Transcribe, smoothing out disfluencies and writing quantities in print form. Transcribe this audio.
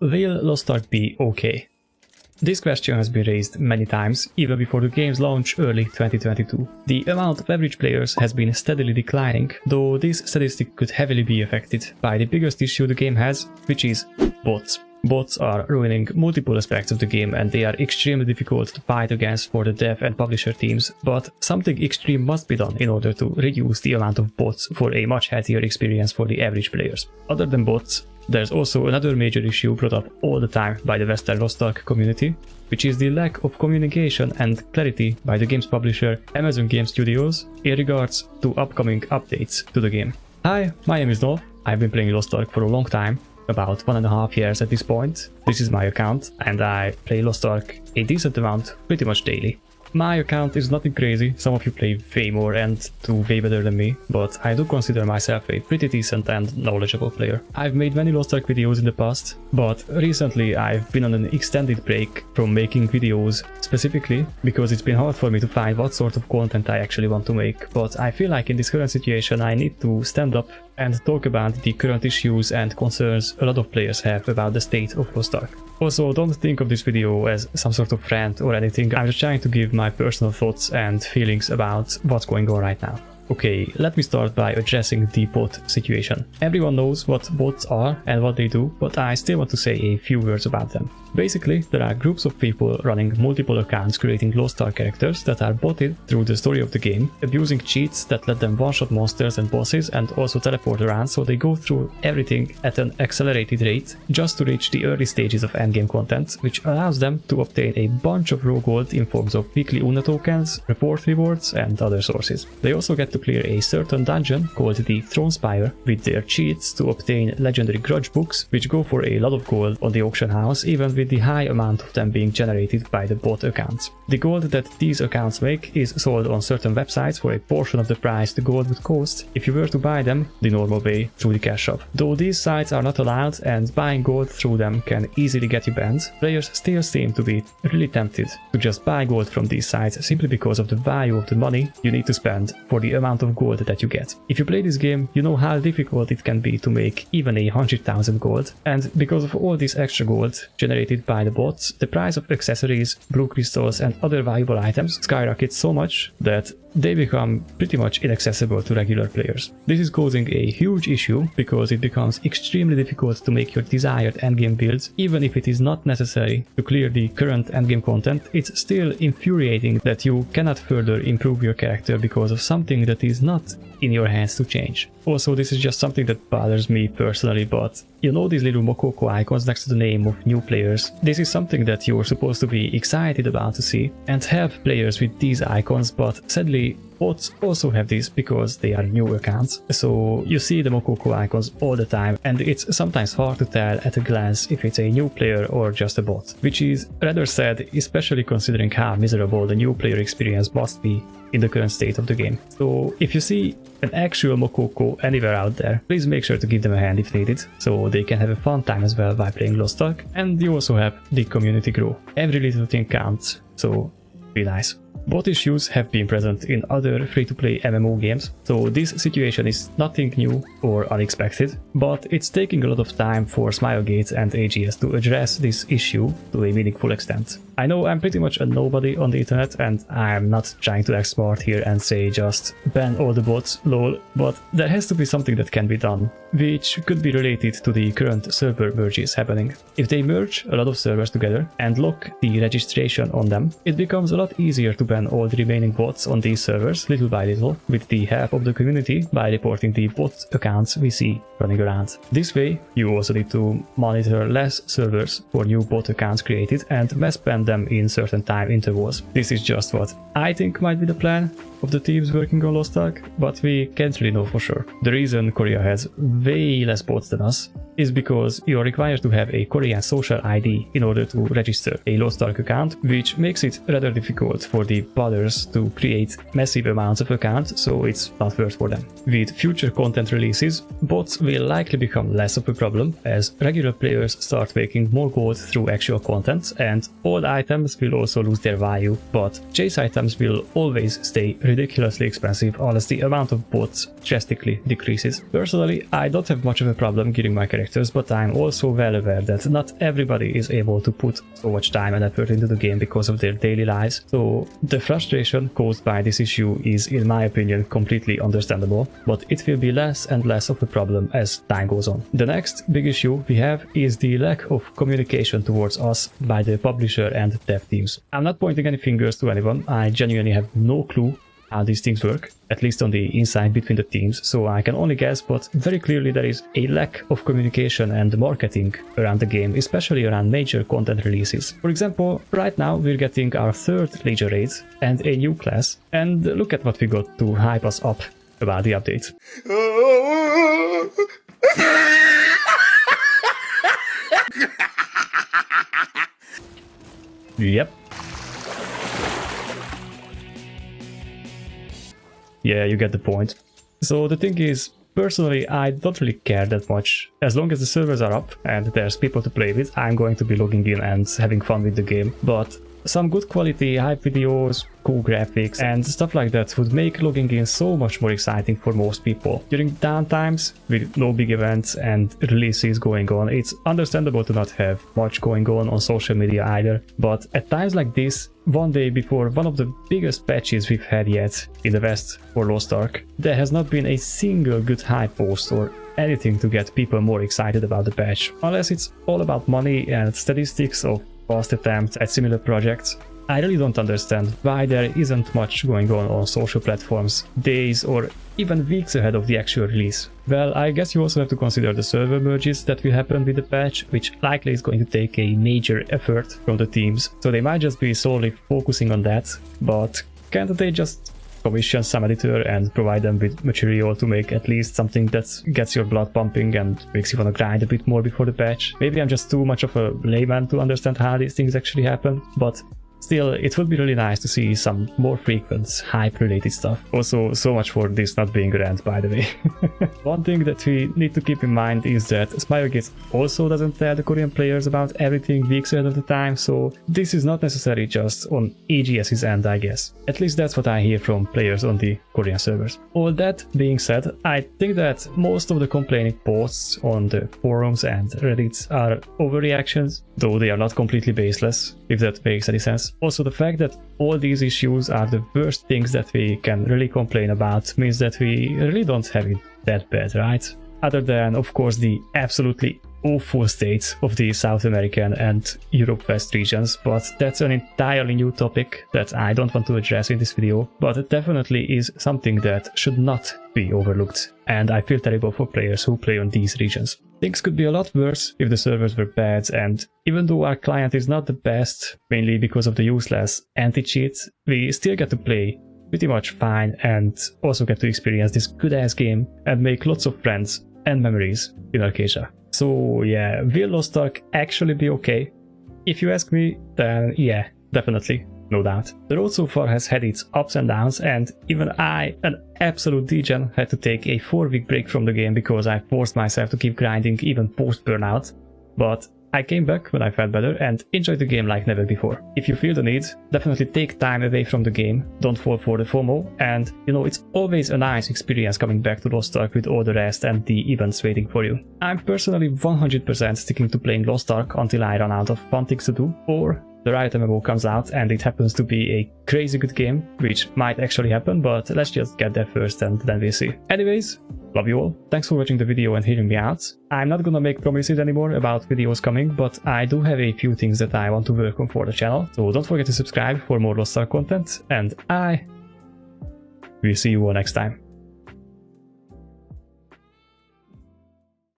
will Lost Ark be okay? This question has been raised many times, even before the game's launch early 2022. The amount of average players has been steadily declining, though this statistic could heavily be affected by the biggest issue the game has, which is bots. Bots are ruining multiple aspects of the game and they are extremely difficult to fight against for the dev and publisher teams, but something extreme must be done in order to reduce the amount of bots for a much healthier experience for the average players. Other than bots, there's also another major issue brought up all the time by the Western Lost Ark community, which is the lack of communication and clarity by the game's publisher Amazon Game Studios in regards to upcoming updates to the game. Hi, my name is Dolph. I've been playing Lost Ark for a long time, about 1.5 years at this point. This is my account and I play Lost Ark a decent amount pretty much daily. My account is nothing crazy, some of you play way more and do way better than me, but I do consider myself a pretty decent and knowledgeable player. I've made many Lost Ark videos in the past, but recently I've been on an extended break from making videos, specifically because it's been hard for me to find what sort of content I actually want to make, but I feel like in this current situation I need to stand up and talk about the current issues and concerns a lot of players have about the state of Lost Ark. Also, don't think of this video as some sort of rant or anything, I'm just trying to give my personal thoughts and feelings about what's going on right now. Okay, let me start by addressing the bot situation. Everyone knows what bots are and what they do, but I still want to say a few words about them. Basically, there are groups of people running multiple accounts creating Lost Ark characters that are botted through the story of the game, abusing cheats that let them one-shot monsters and bosses and also teleport around, so they go through everything at an accelerated rate just to reach the early stages of endgame content, which allows them to obtain a bunch of raw gold in forms of weekly Una tokens, report rewards and other sources. They also get to clear a certain dungeon called the Throne Spire with their cheats to obtain legendary grudge books, which go for a lot of gold on the auction house, even with the high amount of them being generated by the bot accounts. The gold that these accounts make is sold on certain websites for a portion of the price the gold would cost if you were to buy them the normal way through the cash shop. Though these sites are not allowed and buying gold through them can easily get you banned, players still seem to be really tempted to just buy gold from these sites simply because of the value of the money you need to spend for the amount of gold that you get. If you play this game, you know how difficult it can be to make even 100,000 gold, and because of all this extra gold generated by the bots, the price of accessories, blue crystals and other valuable items skyrockets so much that they become pretty much inaccessible to regular players. This is causing a huge issue because it becomes extremely difficult to make your desired endgame builds. Even if it is not necessary to clear the current endgame content, it's still infuriating that you cannot further improve your character because of something that is not in your hands to change. Also, this is just something that bothers me personally, but you know these little Mokoko icons next to the name of new players? This is something that you're supposed to be excited about to see and have players with these icons, but sadly bots also have these because they are new accounts. So you see the Mokoko icons all the time and it's sometimes hard to tell at a glance if it's a new player or just a bot, which is rather sad, especially considering how miserable the new player experience must be in the current state of the game. So if you see an actual Mokoko anywhere out there, please make sure to give them a hand if needed, so they can have a fun time as well by playing Lost Ark, and you also have the community grow. Every little thing counts, so be nice. Bot issues have been present in other free-to-play MMO games, so this situation is nothing new or unexpected, but it's taking a lot of time for Smilegate and AGS to address this issue to a meaningful extent. I know I'm pretty much a nobody on the internet and I'm not trying to act smart here and say just ban all the bots, lol, but there has to be something that can be done, which could be related to the current server merges happening. If they merge a lot of servers together and lock the registration on them, it becomes a lot easier to ban all the remaining bots on these servers little by little with the help of the community by reporting the bot accounts we see running around. This way, you also need to monitor less servers for new bot accounts created and mass ban them in certain time intervals. This is just what I think might be the plan of the teams working on Lost Ark, but we can't really know for sure. The reason Korea has way less bots than us is because you are required to have a Korean social ID in order to register a Lost Ark account, which makes it rather difficult for the botters to create massive amounts of accounts, so it's not worth for them. With future content releases, bots will likely become less of a problem as regular players start making more gold through actual content, and old items will also lose their value, but chase items will always stay ridiculously expensive unless the amount of bots drastically decreases. Personally, I don't have much of a problem getting my character characters, but I'm also well aware that not everybody is able to put so much time and effort into the game because of their daily lives, so the frustration caused by this issue is, in my opinion, completely understandable, but it will be less and less of a problem as time goes on. The next big issue we have is the lack of communication towards us by the publisher and dev teams. I'm not pointing any fingers to anyone, I genuinely have no clue how these things work, at least on the inside between the teams, so I can only guess, but very clearly there is a lack of communication and marketing around the game, especially around major content releases. For example, right now we're getting our 3rd Legion raid and a new class, and look at what we got to hype us up about the update. Yep. Yeah, you get the point. So the thing is, personally, I don't really care that much. As long as the servers are up and there's people to play with, I'm going to be logging in and having fun with the game. But some good quality hype videos, cool graphics and stuff like that would make logging in so much more exciting for most people. During downtimes, with no big events and releases going on, it's understandable to not have much going on social media either, but at times like this, one day before one of the biggest patches we've had yet in the West for Lost Ark, there has not been a single good hype post or anything to get people more excited about the patch, unless it's all about money and statistics of past attempts at similar projects. I really don't understand why there isn't much going on social platforms days or even weeks ahead of the actual release. Well, I guess you also have to consider the server merges that will happen with the patch, which likely is going to take a major effort from the teams, so they might just be solely focusing on that, but can't they just commission some editor and provide them with material to make at least something that gets your blood pumping and makes you want to grind a bit more before the patch? Maybe I'm just too much of a layman to understand how these things actually happen, but still, it would be really nice to see some more frequent hype-related stuff. Also, so much for this not being a rant, by the way. One thing that we need to keep in mind is that Smilegate also doesn't tell the Korean players about everything weeks ahead of the time, so this is not necessarily just on AGS's end, I guess. At least that's what I hear from players on the Korean servers. All that being said, I think that most of the complaining posts on the forums and Reddit are overreactions, though they are not completely baseless, if that makes any sense. Also, the fact that all these issues are the worst things that we can really complain about means that we really don't have it that bad, right? Other than, of course, the absolutely awful state of the South American and Europe West regions, but that's an entirely new topic that I don't want to address in this video, but it definitely is something that should not be overlooked, and I feel terrible for players who play on these regions. Things could be a lot worse if the servers were bad, and even though our client is not the best, mainly because of the useless anti-cheat, we still get to play pretty much fine and also get to experience this good-ass game and make lots of friends and memories in Arcadia. So yeah, will Lost Ark actually be okay? If you ask me, then yeah, definitely, no doubt. The road so far has had its ups and downs, and even I, an absolute degen, had to take a 4-week break from the game because I forced myself to keep grinding even post-burnout, but I came back when I felt better and enjoyed the game like never before. If you feel the need, definitely take time away from the game, don't fall for the FOMO, and you know, it's always a nice experience coming back to Lost Ark with all the rest and the events waiting for you. I'm personally 100% sticking to playing Lost Ark until I run out of fun things to do, or the Riot MMO comes out and it happens to be a crazy good game, which might actually happen, but let's just get there first and then we'll see. Anyways, love you all, thanks for watching the video and hearing me out. I'm not gonna make promises anymore about videos coming, but I do have a few things that I want to work on for the channel, so don't forget to subscribe for more Lost Ark content, and I will see you all next time.